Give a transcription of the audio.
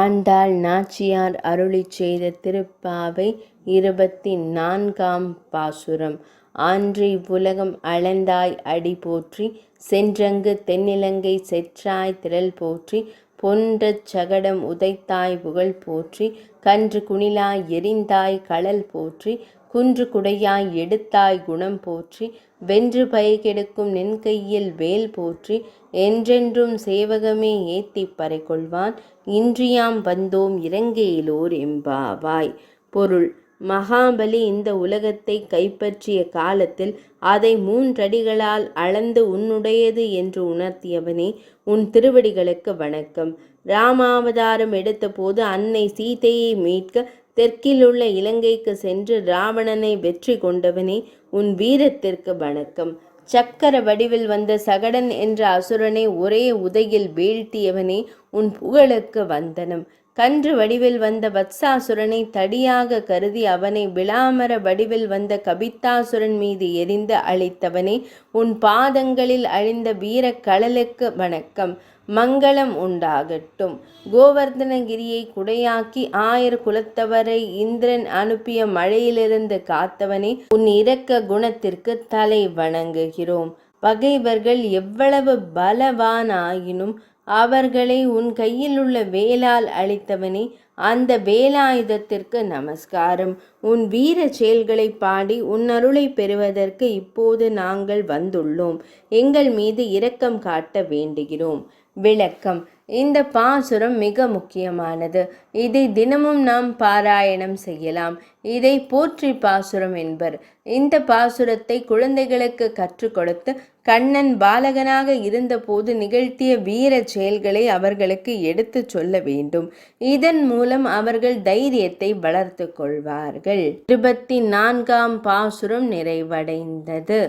ஆண்டாள் நாச்சியார் அருளிச் செய்த திருப்பாவை 24ஆம் பாசுரம். ஆன்றி உலகம் அளந்தாய் அடி போற்றி, சென்றங்கு தென்னிலங்கை செற்றாய் திரள் போற்றி, பொன்றச் சகடம் உதைத்தாய் புகழ் போற்றி, கன்று குணிலாய் எறிந்தாய் கழல் போற்றி, குன்று குடையாய் எடுத்தாய் குணம் போற்றி, வென்று பை கெடுக்கும் நின் கையில் வேல் போற்றி, என்றென்றும் சேவகமே ஏத்திப் பறை கொள்வான், இன்றியாம் வந்தோம் இறங்கேலோர் எம்பாவாய். பொருள்: மகாபலி இந்த உலகத்தை கைப்பற்றிய காலத்தில் அதை 3 அடிகளால் அளந்து உன்னுடையது என்று உணர்த்தியவனே, உன் திருவடிகளுக்கு வணக்கம். ராமாவதாரம் எடுத்தபோது அன்னை சீதையை மீட்க தெற்கிலுள்ள இலங்கைக்கு சென்று ராவணனை வெற்றி கொண்டவனே, உன் வீரத்திற்கு வணக்கம். சக்கர வடிவில் வந்த சகடன் என்ற அசுரனை ஒரே உதையில் வீழ்த்தியவனே, உன் புகழுக்கு வந்தனம். கன்று வடிவில் வந்த வத்சாசுரனை தடியாக கருதி அவனை விளாமர வடிவில் வந்த கபித்தாசுரன் மீது எரிந்து அழித்தவனே, உன் பாதங்களில் அழிந்த வீரக் கழலுக்கு வணக்கம். மங்களம் உண்டாகட்டும். கோவர்தனகிரியை குடையாக்கி 1000 குலத்தவரை இந்திரன் அனுப்பிய மழையிலிருந்து காத்தவனே, உன் இரக்க குணத்திற்கு தலை வணங்குகிறோம். பகைவர்கள் எவ்வளவு பலவானாயினும் அவர்களை உன் கையில் உள்ள வேலால் அழித்தவனே, அந்த வேலாயுதத்திற்கு நமஸ்காரம். உன் வீர செயல்களை பாடி உன் அருளை பெறுவதற்கு இப்போது நாங்கள் வந்துள்ளோம். எங்கள் மீது இரக்கம் காட்ட வேண்டுகிறோம். விளக்கம்: இந்த பாசுரம் மிக முக்கியமானது. இதை தினமும் நாம் பாராயணம் செய்யலாம். இதை போற்றி பாசுரம் என்பர். இந்த பாசுரத்தை குழந்தைகளுக்கு கற்றுக் கொடுத்து கண்ணன் பாலகனாக இருந்தபோது நிகழ்த்திய வீர செயல்களை அவர்களுக்கு எடுத்துச் சொல்ல வேண்டும். இதன் மூலம் அவர்கள் தைரியத்தை வளர்த்து கொள்வார்கள். 24ஆம் பாசுரம் நிறைவடைந்தது.